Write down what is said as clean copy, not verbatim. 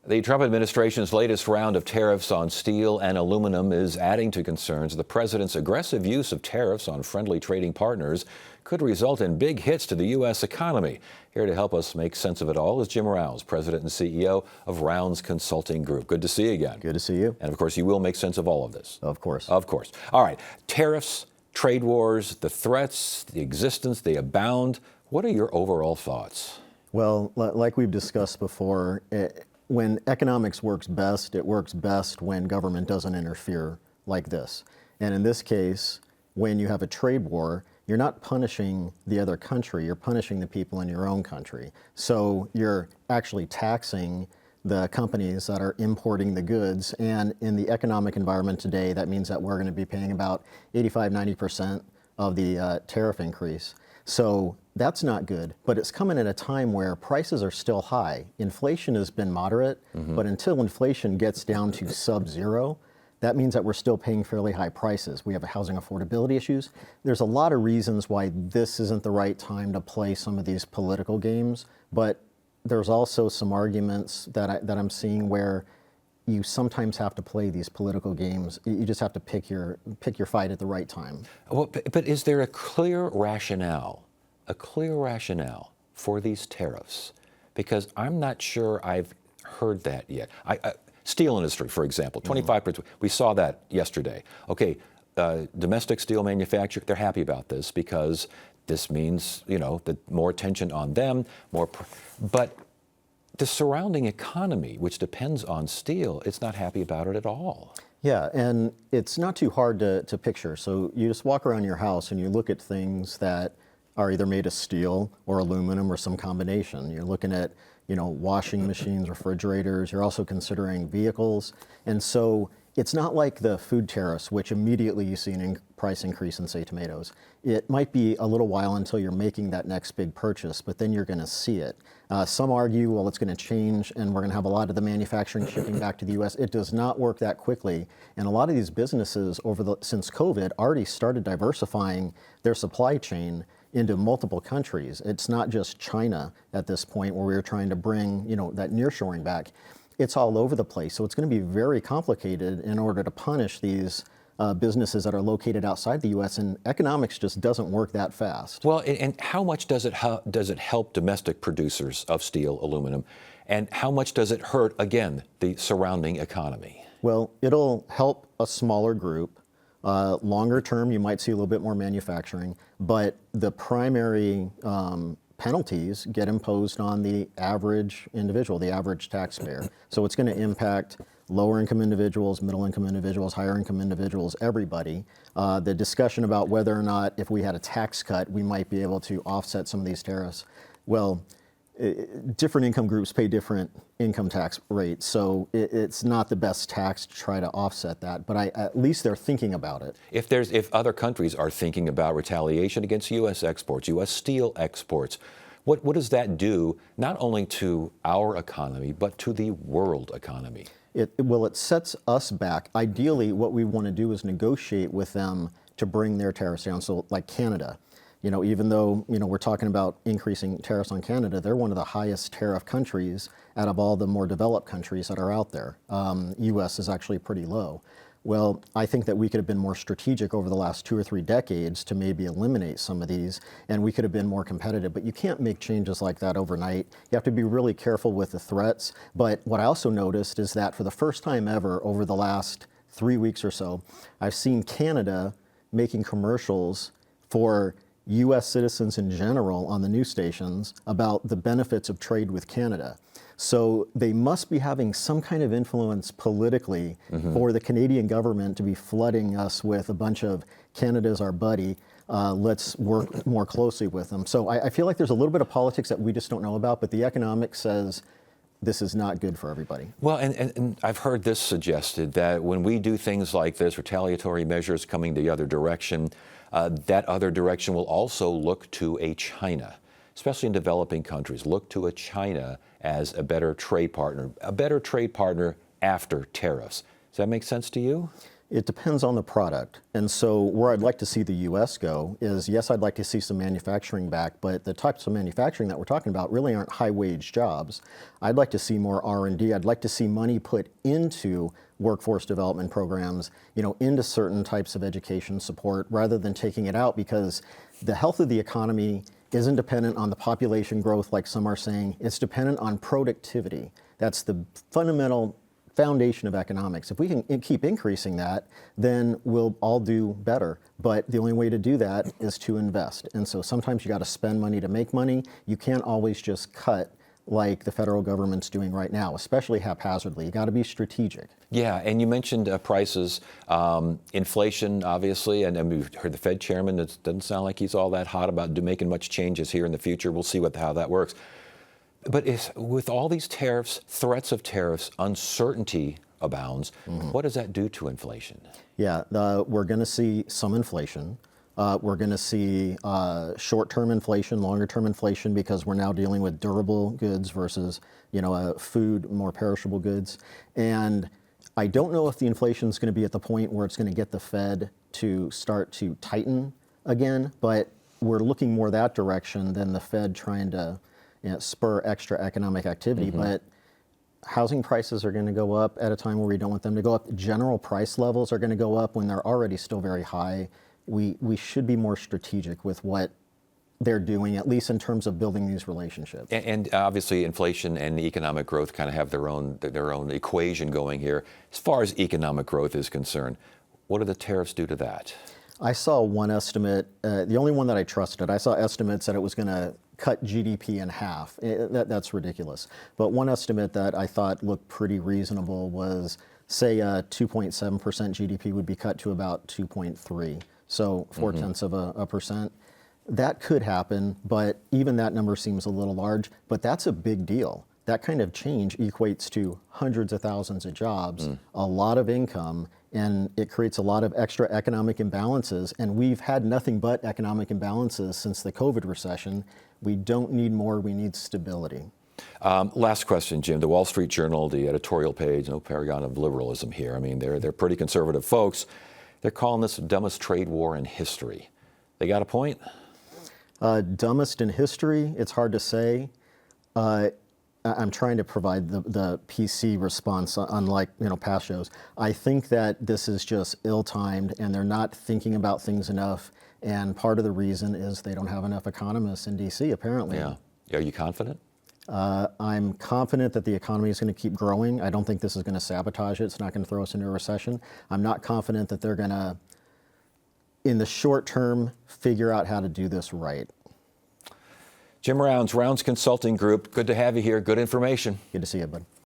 The Trump administration's latest round of tariffs on steel and aluminum is adding to concerns the president's aggressive use of tariffs on friendly trading partners could result in big hits to the U.S. economy. Here to help us make sense of it all is Jim Rounds, president and CEO of Rounds Consulting Group. Good to see you again. Good to see you. And of course, you will make sense of all of this. Of course. Of course. All right. Tariffs, trade wars, the threats, the existence, they abound. What are your overall thoughts? Well, like we've discussed before, when economics works best, it works best when government doesn't interfere like this. And in this case, when you have a trade war, you're not punishing the other country, you're punishing the people in your own country. So you're actually taxing the companies that are importing the goods. And in the economic environment today, that means that we're going to be paying about 85–90% of the tariff increase. So that's not good, but it's coming at a time where prices are still high. Inflation has been moderate, but until inflation gets down to sub-zero, that means that we're still paying fairly high prices. We have housing affordability issues. There's a lot of reasons why this isn't the right time to play some of these political games, but there's also some arguments that I'm seeing where you sometimes have to play these political games. You just have to pick your fight at the right time. Well, but is there a clear rationale for these tariffs? Because I'm not sure I've heard that yet. Steel industry, for example, 25%. We saw that yesterday. Okay, domestic steel manufacturer, they're happy about this because this means, that more attention on them, but the surrounding economy, which depends on steel, it's not happy about it at all. Yeah, and it's not too hard to picture. So you just walk around your house and you look at things that are either made of steel or aluminum or some combination. You're looking at, washing machines, refrigerators. You're also considering vehicles. And so it's not like the food tariffs, which immediately you see an price increase in, say, tomatoes. It might be a little while until you're making that next big purchase, but then you're going to see it. Some argue, well, it's going to change and we're going to have a lot of the manufacturing shipping back to the U.S. It does not work that quickly. And a lot of these businesses since COVID already started diversifying their supply chain into multiple countries. It's not just China at this point where we're trying to bring, that nearshoring back. It's all over the place. So it's going to be very complicated in order to punish these businesses that are located outside the U.S. and economics just doesn't work that fast. Well, and how much does it help domestic producers of steel, aluminum, and how much does it hurt, again, the surrounding economy? Well, it'll help a smaller group. Longer term, you might see a little bit more manufacturing, but the primary penalties get imposed on the average individual, the average taxpayer. So it's going to impact lower income individuals, middle income individuals, higher income individuals, everybody. The discussion about whether or not if we had a tax cut, we might be able to offset some of these tariffs. Well, different income groups pay different income tax rates, so it's not the best tax to try to offset that, but at least they're thinking about it. If other countries are thinking about retaliation against U.S. exports, U.S. steel exports, what does that do not only to our economy, but to the world economy? It sets us back. Ideally, what we want to do is negotiate with them to bring their tariffs down. So like Canada, even though, we're talking about increasing tariffs on Canada, they're one of the highest tariff countries out of all the more developed countries that are out there. U.S. is actually pretty low. Well, I think that we could have been more strategic over the last 2 or 3 decades to maybe eliminate some of these, and we could have been more competitive. But you can't make changes like that overnight. You have to be really careful with the threats. But what I also noticed is that for the first time ever over the last 3 weeks or so, I've seen Canada making commercials for U.S. citizens in general on the news stations about the benefits of trade with Canada. So they must be having some kind of influence politically for the Canadian government to be flooding us with a bunch of Canada's our buddy, let's work more closely with them. So I feel like there's a little bit of politics that we just don't know about, but the economics says this is not good for everybody. Well, and I've heard this suggested that when we do things like this, retaliatory measures coming the other direction, that other direction will also look to a China, especially in developing countries, look to a China as a better trade partner after tariffs. Does that make sense to you? It depends on the product. And so where I'd like to see the U.S. go is, yes, I'd like to see some manufacturing back, but the types of manufacturing that we're talking about really aren't high-wage jobs. I'd like to see more R&D. I'd like to see money put into workforce development programs, into certain types of education support rather than taking it out, because the health of the economy isn't dependent on the population growth like some are saying. It's dependent on productivity. That's the fundamental foundation of economics. If we can keep increasing that, then we'll all do better. But the only way to do that is to invest. And so sometimes you got to spend money to make money. You can't always just cut like the federal government's doing right now, especially haphazardly. You got to be strategic. Yeah, and you mentioned prices, inflation, obviously, and we've heard the Fed chairman. It doesn't sound like he's all that hot about making much changes here in the future. We'll see how that works. But with all these tariffs, threats of tariffs, uncertainty abounds. What does that do to inflation? Yeah, we're going to see some inflation. We're going to see short-term inflation, longer-term inflation, because we're now dealing with durable goods versus, food, more perishable goods. And I don't know if the inflation is going to be at the point where it's going to get the Fed to start to tighten again, but we're looking more that direction than the Fed trying to spur extra economic activity. But housing prices are going to go up at a time where we don't want them to go up. General price levels are going to go up when they're already still very high. We should be more strategic with what they're doing, at least in terms of building these relationships. And obviously, inflation and economic growth kind of have their own equation going here. As far as economic growth is concerned, what do the tariffs do to that? I saw one estimate, the only one that I trusted. I saw estimates that it was going to cut GDP in half. That's ridiculous. But one estimate that I thought looked pretty reasonable was, say, 2.7% GDP would be cut to about 2.3. So 0.4 of a percent. That could happen, but even that number seems a little large. But that's a big deal. That kind of change equates to hundreds of thousands of jobs, a lot of income, and it creates a lot of extra economic imbalances. And we've had nothing but economic imbalances since the COVID recession. We don't need more, we need stability. Last question, Jim. The Wall Street Journal, the editorial page, no paragon of liberalism here. I mean, they're pretty conservative folks. They're calling this the dumbest trade war in history. They got a point? Dumbest in history, it's hard to say. I'm trying to provide the PC response, unlike past shows. I think that this is just ill-timed, and they're not thinking about things enough. And part of the reason is they don't have enough economists in D.C. apparently. Yeah. Are you confident? I'm confident that the economy is going to keep growing. I don't think this is going to sabotage it. It's not going to throw us into a recession. I'm not confident that they're going to, in the short term, figure out how to do this right. Jim Rounds, Rounds Consulting Group. Good to have you here. Good information. Good to see you, bud.